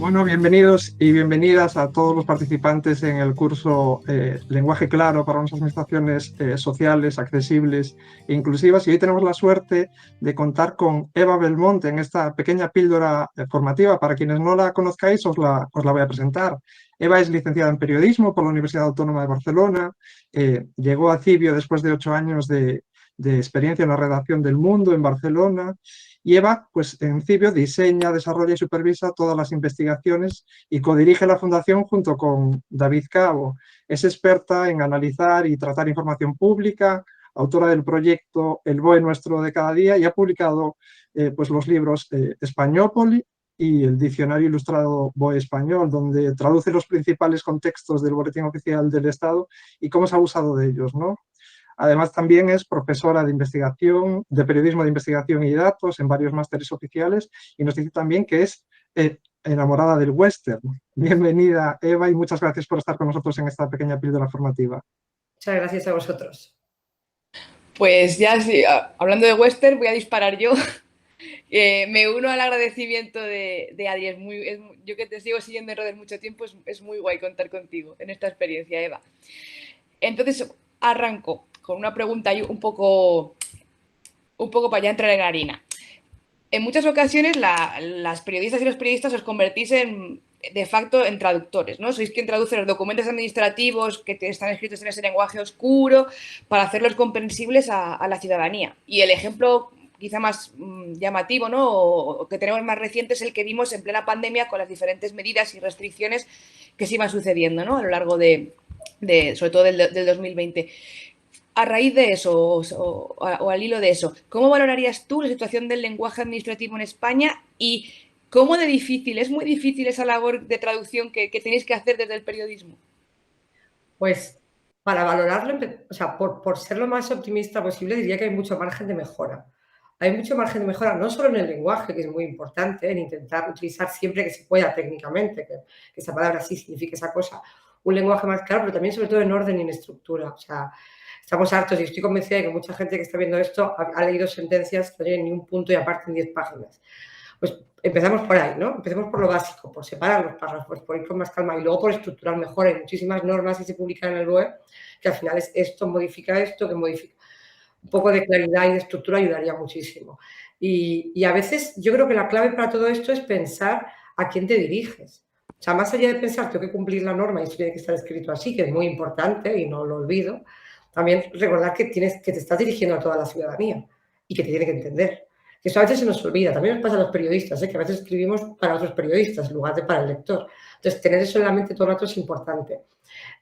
Bueno, bienvenidos y bienvenidas a todos los participantes en el curso Lenguaje Claro para unas administraciones sociales, accesibles e inclusivas. Y hoy tenemos la suerte de contar con Eva Belmonte en esta pequeña píldora formativa. Para quienes no la conozcáis, os la voy a presentar. Eva es licenciada en Periodismo por la Universidad Autónoma de Barcelona. Llegó a Cibio después de 8 años de experiencia en la redacción del Mundo en Barcelona. Y Eva, pues en Cibio, diseña, desarrolla y supervisa todas las investigaciones y codirige la fundación junto con David Cabo. Es experta en analizar y tratar información pública, autora del proyecto El BOE Nuestro de cada día, y ha publicado pues los libros Españópoli y el Diccionario Ilustrado BOE Español, donde traduce los principales contextos del Boletín Oficial del Estado y cómo se ha abusado de ellos, ¿no? Además, también es profesora de investigación, de periodismo de investigación y datos en varios másteres oficiales, y nos dice también que es enamorada del western. Bienvenida, Eva, y muchas gracias por estar con nosotros en esta pequeña píldora formativa. Muchas gracias a vosotros. Pues ya, sí, hablando de western, voy a disparar yo. Me uno al agradecimiento de Adri. Yo que te sigo siguiendo en redes mucho tiempo, es muy guay contar contigo en esta experiencia, Eva. Entonces, arranco con una pregunta un poco para ya entrar en harina. En muchas ocasiones las periodistas y los periodistas os convertís de facto en traductores, ¿no? Sois quien traduce los documentos administrativos que están escritos en ese lenguaje oscuro para hacerlos comprensibles a la ciudadanía. Y el ejemplo quizá más llamativo, ¿no? O que tenemos más reciente es el que vimos en plena pandemia con las diferentes medidas y restricciones que se iban sucediendo, ¿no? A lo largo sobre todo del 2020. A raíz de eso, o al hilo de eso, ¿cómo valorarías tú la situación del lenguaje administrativo en España y cómo de difícil, es muy difícil esa labor de traducción que tenéis que hacer desde el periodismo? Pues para valorarlo, o sea, por ser lo más optimista posible, diría que hay mucho margen de mejora. Hay mucho margen de mejora, no solo en el lenguaje, que es muy importante, en intentar utilizar siempre que se pueda técnicamente, que esa palabra sí signifique esa cosa, un lenguaje más claro, pero también sobre todo en orden y en estructura. O sea, estamos hartos y estoy convencida de que mucha gente que está viendo esto ha leído sentencias que no tienen ni un punto y aparte en 10 páginas. Pues empezamos por ahí, ¿no? Empecemos por lo básico, por separar los párrafos, por ir con más calma y luego por estructurar mejor. Hay muchísimas normas que se publican en el BOE que al final es esto, modifica esto, que modifica. Un poco de claridad y de estructura ayudaría muchísimo. Y a veces yo creo que la clave para todo esto es pensar a quién te diriges. O sea, más allá de pensar, tengo que cumplir la norma y esto tiene que estar escrito así, que es muy importante y no lo olvido, también recordar que te estás dirigiendo a toda la ciudadanía y que te tiene que entender. Que eso a veces se nos olvida, también nos pasa a los periodistas, que a veces escribimos para otros periodistas en lugar de para el lector. Entonces, tener eso en la mente todo el rato es importante.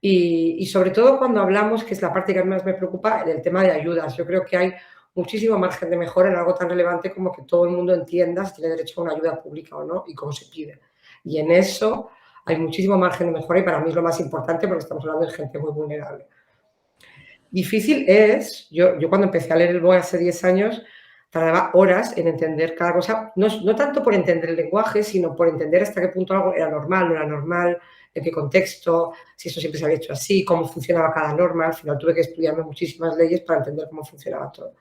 Y sobre todo cuando hablamos, que es la parte que más me preocupa, del tema de ayudas. Yo creo que hay muchísimo margen de mejora en algo tan relevante como que todo el mundo entienda si tiene derecho a una ayuda pública o no y cómo se pide. Y en eso hay muchísimo margen de mejora y para mí es lo más importante porque estamos hablando de gente muy vulnerable. Difícil es, yo cuando empecé a leer el BOE hace 10 años, tardaba horas en entender cada cosa, no tanto por entender el lenguaje, sino por entender hasta qué punto algo era normal, no era normal, en qué contexto, si eso siempre se había hecho así, cómo funcionaba cada norma. Al final tuve que estudiarme muchísimas leyes para entender cómo funcionaba todo.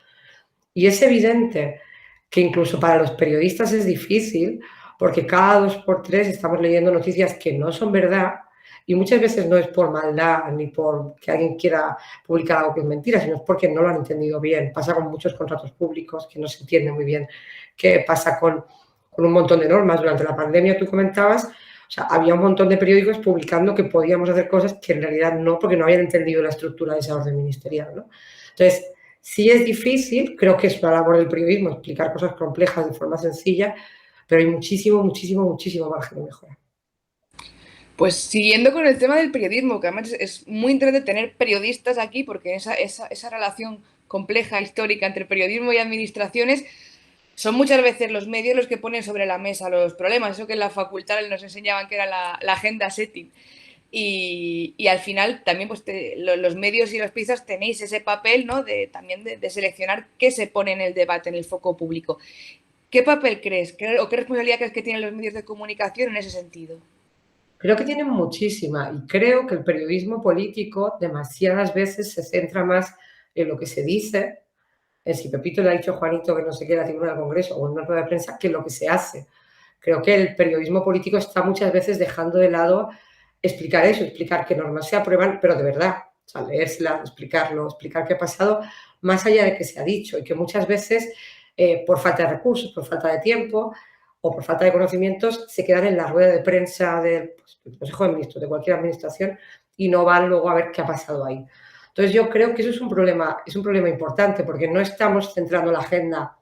Y es evidente que incluso para los periodistas es difícil porque cada 2 por 3 estamos leyendo noticias que no son verdad y muchas veces no es por maldad ni por que alguien quiera publicar algo que es mentira, sino es porque no lo han entendido bien. Pasa con muchos contratos públicos que no se entiende muy bien qué pasa con un montón de normas. Durante la pandemia tú comentabas, o sea, había un montón de periódicos publicando que podíamos hacer cosas que en realidad no, porque no habían entendido la estructura de esa orden ministerial, ¿no? Entonces, sí es difícil, creo que es una labor del periodismo explicar cosas complejas de forma sencilla, pero hay muchísimo margen de mejora. Pues siguiendo con el tema del periodismo, que además es muy interesante tener periodistas aquí porque esa relación compleja, histórica entre periodismo y administraciones son muchas veces los medios los que ponen sobre la mesa los problemas, eso que en la facultad nos enseñaban que era la agenda setting. Y al final también pues los medios y los periodistas tenéis ese papel, ¿no? También de seleccionar qué se pone en el debate, en el foco público. ¿Qué papel crees o qué responsabilidad crees que tienen los medios de comunicación en ese sentido? Creo que tienen muchísima y creo que el periodismo político demasiadas veces se centra más en lo que se dice, en si Pepito le ha dicho a Juanito que no sé qué, la tribuna del Congreso o en una rueda de prensa, que en lo que se hace. Creo que el periodismo político está muchas veces dejando de lado explicar eso, explicar qué normas se aprueban, pero de verdad, o sea, leérsela, explicarlo, explicar qué ha pasado, más allá de que se ha dicho, y que muchas veces, por falta de recursos, por falta de tiempo o por falta de conocimientos, se quedan en la rueda de prensa del Consejo de Ministros, de cualquier administración, y no van luego a ver qué ha pasado ahí. Entonces, yo creo que eso es un problema importante, porque no estamos centrando la agenda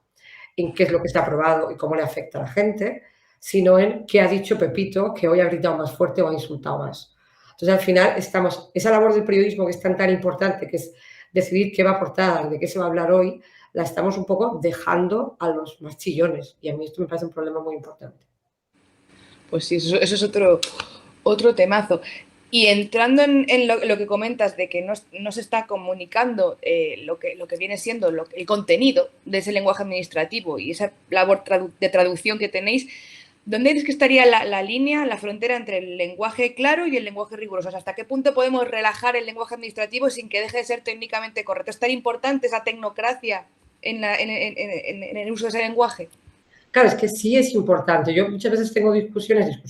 en qué es lo que está aprobado y cómo le afecta a la gente, sino en qué ha dicho Pepito, que hoy ha gritado más fuerte o ha insultado más. Entonces, al final, esa labor del periodismo que es tan importante, que es decidir qué va a aportar, de qué se va a hablar hoy, la estamos un poco dejando a los más chillones. Y a mí esto me parece un problema muy importante. Pues sí, eso es otro temazo. Y entrando en lo que comentas de que no se está comunicando lo que viene siendo el contenido de ese lenguaje administrativo y esa labor de traducción que tenéis, ¿dónde crees que estaría la línea, la frontera entre el lenguaje claro y el lenguaje riguroso? O sea, ¿hasta qué punto podemos relajar el lenguaje administrativo sin que deje de ser técnicamente correcto? ¿Es tan importante esa tecnocracia en el uso de ese lenguaje? Claro, es que sí es importante. Yo muchas veces tengo discusiones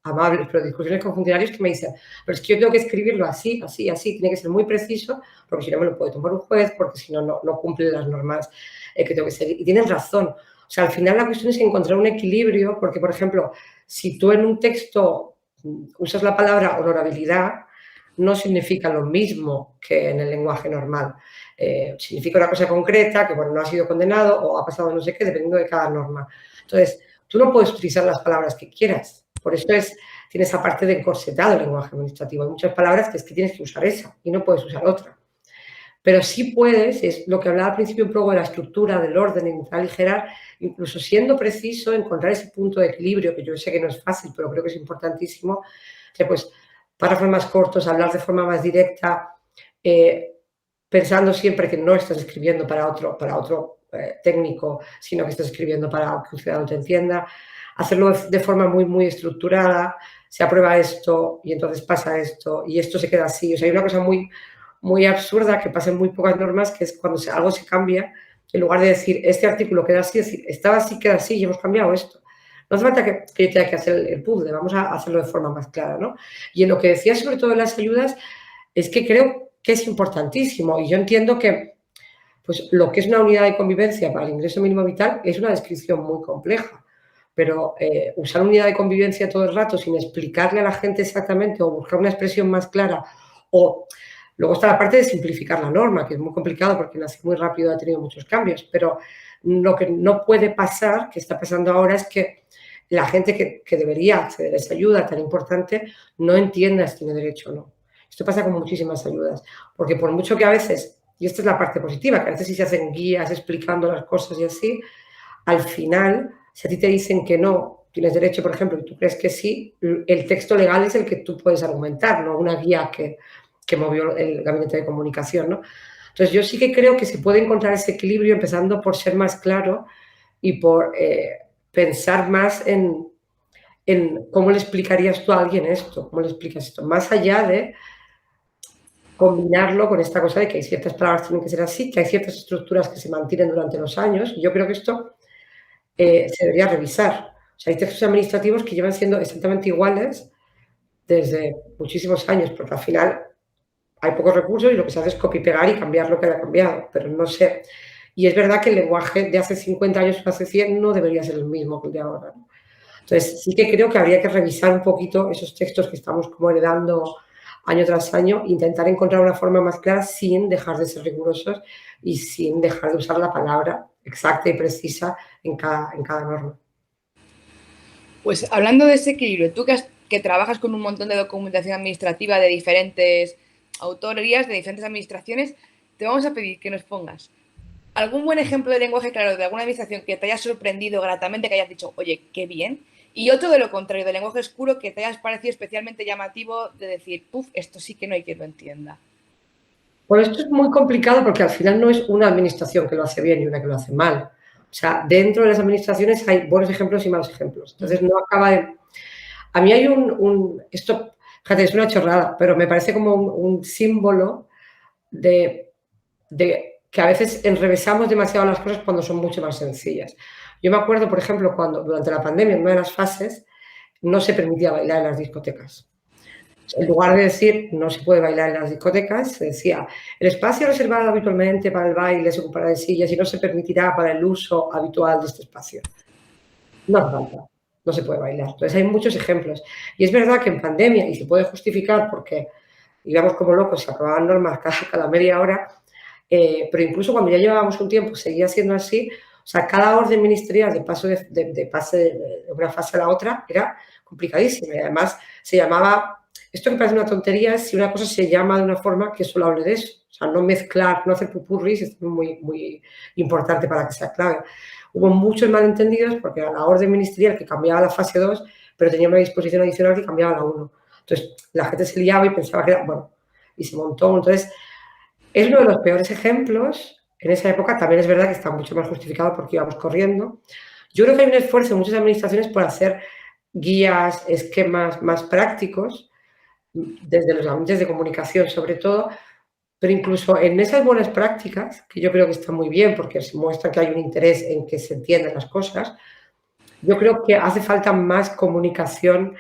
amables, pero discusiones con funcionarios que me dicen, pero es que yo tengo que escribirlo así, así, así, tiene que ser muy preciso, porque si no me lo puede tomar un juez, porque si no, no cumple las normas que tengo que seguir. Y tienen razón. O sea, al final la cuestión es encontrar un equilibrio, porque, por ejemplo, si tú en un texto usas la palabra honorabilidad, no significa lo mismo que en el lenguaje normal. Significa una cosa concreta, que bueno, no ha sido condenado o ha pasado no sé qué, dependiendo de cada norma. Entonces, tú no puedes utilizar las palabras que quieras. Por eso tiene esa parte de encorsetado el lenguaje administrativo. Hay muchas palabras que es que tienes que usar esa y no puedes usar otra. Pero sí puedes, es lo que hablaba al principio un poco de la estructura, del orden, de intentar aligerar, incluso siendo preciso, encontrar ese punto de equilibrio, que yo sé que no es fácil, pero creo que es importantísimo, que pues párrafos más cortos, hablar de forma más directa, pensando siempre que no estás escribiendo para otro técnico, sino que estás escribiendo para que un ciudadano te entienda, hacerlo de forma muy, muy estructurada, se aprueba esto y entonces pasa esto y esto se queda así. O sea, hay una cosa muy, muy absurda que pasa en muy pocas normas, que es cuando algo se cambia, en lugar de decir, este artículo queda así, decir, estaba así, queda así y hemos cambiado esto. No hace falta que yo tenga que hacer el puzzle, vamos a hacerlo de forma más clara, ¿no? Y en lo que decía sobre todo de las ayudas, es que creo que es importantísimo y yo entiendo que pues, lo que es una unidad de convivencia para el ingreso mínimo vital es una descripción muy compleja, pero usar unidad de convivencia todo el rato sin explicarle a la gente exactamente o buscar una expresión más clara o luego está la parte de simplificar la norma, que es muy complicado porque nace muy rápido y ha tenido muchos cambios, pero lo que no puede pasar, que está pasando ahora, es que la gente que debería acceder a esa ayuda tan importante no entienda si tiene derecho o no. Esto pasa con muchísimas ayudas, porque por mucho que a veces, y esta es la parte positiva, que a veces sí se hacen guías explicando las cosas y así, al final, si a ti te dicen que no tienes derecho, por ejemplo, y tú crees que sí, el texto legal es el que tú puedes argumentar, no una guía que movió el gabinete de comunicación, ¿no? Entonces, yo sí que creo que se puede encontrar ese equilibrio empezando por ser más claro y por pensar más en cómo le explicarías tú a alguien esto, cómo le explicas esto, más allá de combinarlo con esta cosa de que hay ciertas palabras que tienen que ser así, que hay ciertas estructuras que se mantienen durante los años. Y yo creo que esto se debería revisar. O sea, hay textos administrativos que llevan siendo exactamente iguales desde muchísimos años, porque al final hay pocos recursos y lo que se hace es copy-pegar y cambiar lo que haya cambiado, pero no sé. Y es verdad que el lenguaje de hace 50 años o hace 100 no debería ser el mismo que el de ahora, ¿no? Entonces, sí que creo que habría que revisar un poquito esos textos que estamos como heredando año tras año, intentar encontrar una forma más clara sin dejar de ser rigurosos y sin dejar de usar la palabra exacta y precisa en cada norma. Pues hablando de ese equilibrio, tú que trabajas con un montón de documentación administrativa de diferentes autorías, de diferentes administraciones, te vamos a pedir que nos pongas algún buen ejemplo de lenguaje claro de alguna administración que te haya sorprendido gratamente, que hayas dicho, oye, qué bien, y otro de lo contrario, de lenguaje oscuro que te hayas parecido especialmente llamativo de decir, puf, esto sí que no hay quien lo entienda. Bueno, esto es muy complicado porque al final no es una administración que lo hace bien y una que lo hace mal. O sea, dentro de las administraciones hay buenos ejemplos y malos ejemplos. Entonces, no acaba de... A mí hay esto, fíjate, es una chorrada, pero me parece como un símbolo de que a veces enrevesamos demasiado las cosas cuando son mucho más sencillas. Yo me acuerdo, por ejemplo, cuando durante la pandemia, en una de las fases, no se permitía bailar en las discotecas. En lugar de decir no se puede bailar en las discotecas, se decía el espacio reservado habitualmente para el baile se ocupará de sillas y no se permitirá para el uso habitual de este espacio. No hace falta, no se puede bailar. Entonces hay muchos ejemplos. Y es verdad que en pandemia, y se puede justificar porque íbamos como locos, se aprobaban normas cada media hora, pero incluso cuando ya llevábamos un tiempo seguía siendo así. O sea, cada orden ministerial de paso de una fase a la otra era complicadísima. Y además se llamaba, esto me parece una tontería, si una cosa se llama de una forma que solo hable de eso. O sea, no mezclar, no hacer pupurris, es muy importante para que sea clave. Hubo muchos malentendidos porque era la orden ministerial que cambiaba la fase 2, pero tenía una disposición adicional que cambiaba la 1. Entonces, la gente se liaba y pensaba que era, bueno, y se montó. Entonces, es uno de los peores ejemplos. En esa época también es verdad que está mucho más justificado porque íbamos corriendo. Yo creo que hay un esfuerzo en muchas administraciones por hacer guías, esquemas más prácticos, desde los ambientes de comunicación sobre todo, pero incluso en esas buenas prácticas, que yo creo que están muy bien porque se muestra que hay un interés en que se entiendan las cosas, yo creo que hace falta más comunicación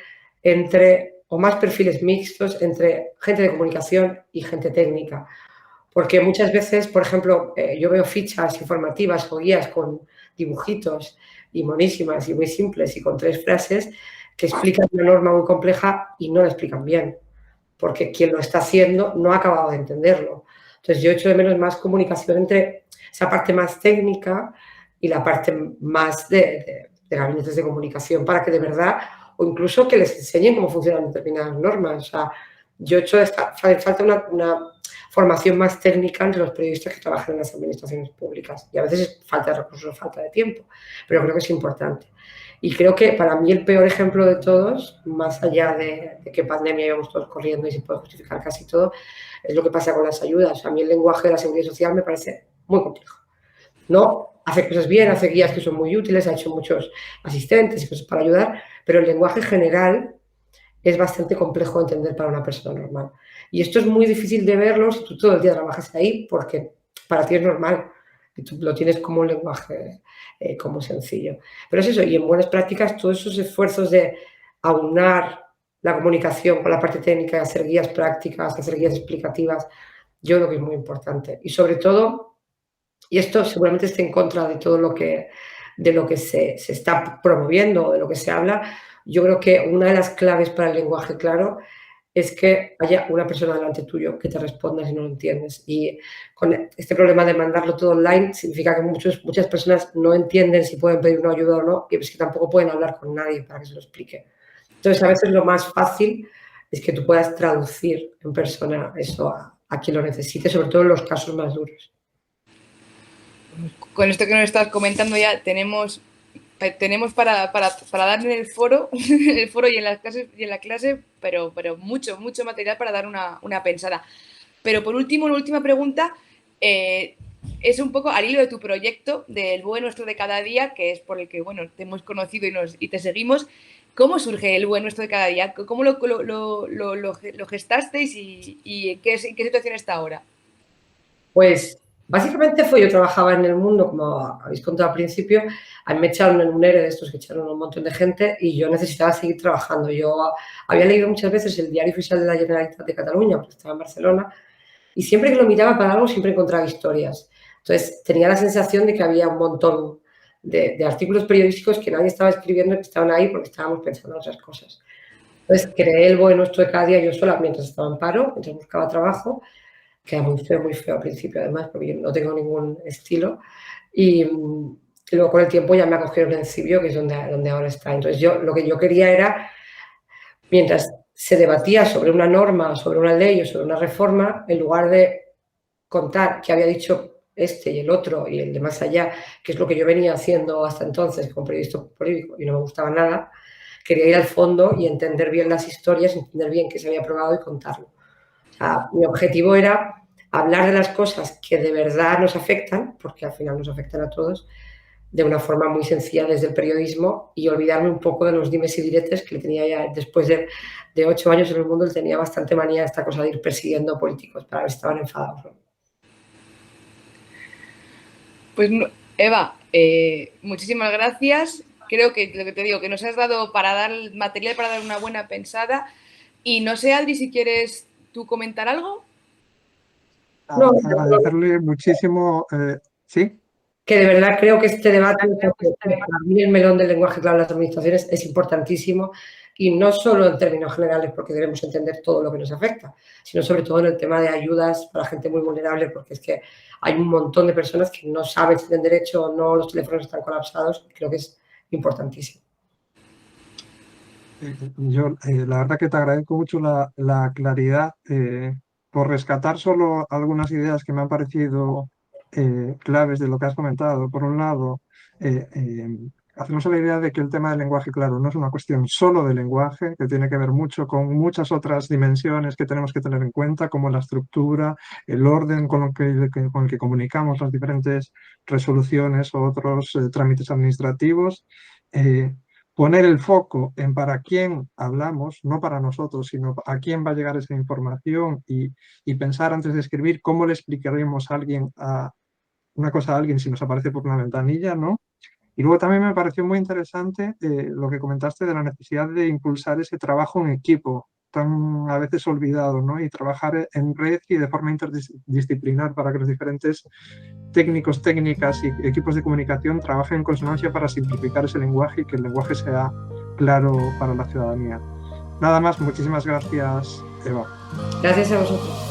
o más perfiles mixtos entre gente de comunicación y gente técnica. Porque muchas veces, por ejemplo, yo veo fichas informativas o guías con dibujitos y monísimas y muy simples y con 3 frases que explican una norma muy compleja y no la explican bien, porque quien lo está haciendo no ha acabado de entenderlo. Entonces, yo echo de menos más comunicación entre esa parte más técnica y la parte más de gabinetes de comunicación para que de verdad, o incluso que les enseñen cómo funcionan determinadas normas. O sea, yo echo falta una formación más técnica entre los periodistas que trabajan en las administraciones públicas. Y a veces es falta de recursos, falta de tiempo, pero creo que es importante. Y creo que para mí el peor ejemplo de todos, más allá de que pandemia íbamos todos corriendo y se puede justificar casi todo, es lo que pasa con las ayudas. A mí el lenguaje de la seguridad social me parece muy complejo. No hace cosas bien, hace guías que son muy útiles, ha hecho muchos asistentes y cosas para ayudar, pero el lenguaje general es bastante complejo de entender para una persona normal. Y esto es muy difícil de verlo si tú todo el día trabajas ahí, porque para ti es normal y tú lo tienes como un lenguaje como sencillo. Pero es eso, y en buenas prácticas todos esos esfuerzos de aunar la comunicación con la parte técnica y hacer guías prácticas, hacer guías explicativas, yo creo que es muy importante. Y sobre todo, y esto seguramente esté en contra de todo lo que se está promoviendo, de lo que se habla, yo creo que una de las claves para el lenguaje claro es que haya una persona delante tuyo que te responda si no lo entiendes. Y con este problema de mandarlo todo online significa que muchas personas no entienden si pueden pedir una ayuda o no, y es que tampoco pueden hablar con nadie para que se lo explique. Entonces, a veces lo más fácil es que tú puedas traducir en persona eso a quien lo necesite, sobre todo en los casos más duros. Con esto que nos estás comentando ya tenemos para dar en el foro, y en la clase, pero mucho material para dar una pensada. Pero por último, una última pregunta, es un poco al hilo de tu proyecto, del BOE Nuestro de cada día, que es por el que, bueno, te hemos conocido y te seguimos. ¿Cómo surge el BOE Nuestro de cada día? ¿Cómo lo gestasteis y en qué situación está ahora? Pues básicamente yo trabajaba en el mundo, como habéis contado al principio, a mí me echaron en un ERE de estos que echaron un montón de gente y yo necesitaba seguir trabajando. Yo había leído muchas veces el Diario Oficial de la Generalitat de Cataluña, porque estaba en Barcelona, y siempre que lo miraba para algo siempre encontraba historias. Entonces tenía la sensación de que había un montón de artículos periodísticos que nadie estaba escribiendo y que estaban ahí porque estábamos pensando en otras cosas. Entonces creé el BOE Nuestro de cada día yo sola mientras estaba en paro, mientras buscaba trabajo, que era muy feo al principio además, porque yo no tengo ningún estilo. Y luego con el tiempo ya me acogieron en Cibio, que es donde ahora está. Entonces lo que yo quería era, mientras se debatía sobre una norma, sobre una ley o sobre una reforma, en lugar de contar qué había dicho este y el otro y el de más allá, que es lo que yo venía haciendo hasta entonces como periodista político y no me gustaba nada, quería ir al fondo y entender bien las historias, entender bien qué se había probado y contarlo. O sea, mi objetivo era hablar de las cosas que de verdad nos afectan, porque al final nos afectan a todos, de una forma muy sencilla desde el periodismo y olvidarme un poco de los dimes y diretes que le tenía ya después de 8 años en el mundo, le tenía bastante manía esta cosa de ir persiguiendo políticos para ver si estaban enfadados. Pues Eva, muchísimas gracias. Creo que lo que te digo, que nos has dado para dar material para dar una buena pensada. Y no sé, Adri, si quieres tú comentar algo. No, Agradecerle muchísimo, ¿sí? que de verdad creo que este debate, para abrir el melón del lenguaje claro en las administraciones, es importantísimo, y no solo en términos generales, porque debemos entender todo lo que nos afecta, sino sobre todo en el tema de ayudas para gente muy vulnerable, porque es que hay un montón de personas que no saben si tienen derecho o no, los teléfonos están colapsados, y creo que es importantísimo. Yo, la verdad que te agradezco mucho la claridad, por rescatar solo algunas ideas que me han parecido claves de lo que has comentado. Por un lado, hacernos la idea de que el tema del lenguaje, claro, no es una cuestión solo de lenguaje, que tiene que ver mucho con muchas otras dimensiones que tenemos que tener en cuenta, como la estructura, el orden con el que comunicamos las diferentes resoluciones o otros trámites administrativos. Poner el foco en para quién hablamos, no para nosotros, sino a quién va a llegar esa información, y pensar antes de escribir cómo le explicaremos a alguien una cosa a alguien si nos aparece por una ventanilla, ¿no? Y luego también me pareció muy interesante lo que comentaste de la necesidad de impulsar ese trabajo en equipo, tan a veces olvidado, ¿no? Y trabajar en red y de forma interdisciplinar para que los diferentes técnicos, técnicas y equipos de comunicación trabajen en consonancia para simplificar ese lenguaje y que el lenguaje sea claro para la ciudadanía. Nada más, muchísimas gracias, Eva. Gracias a vosotros.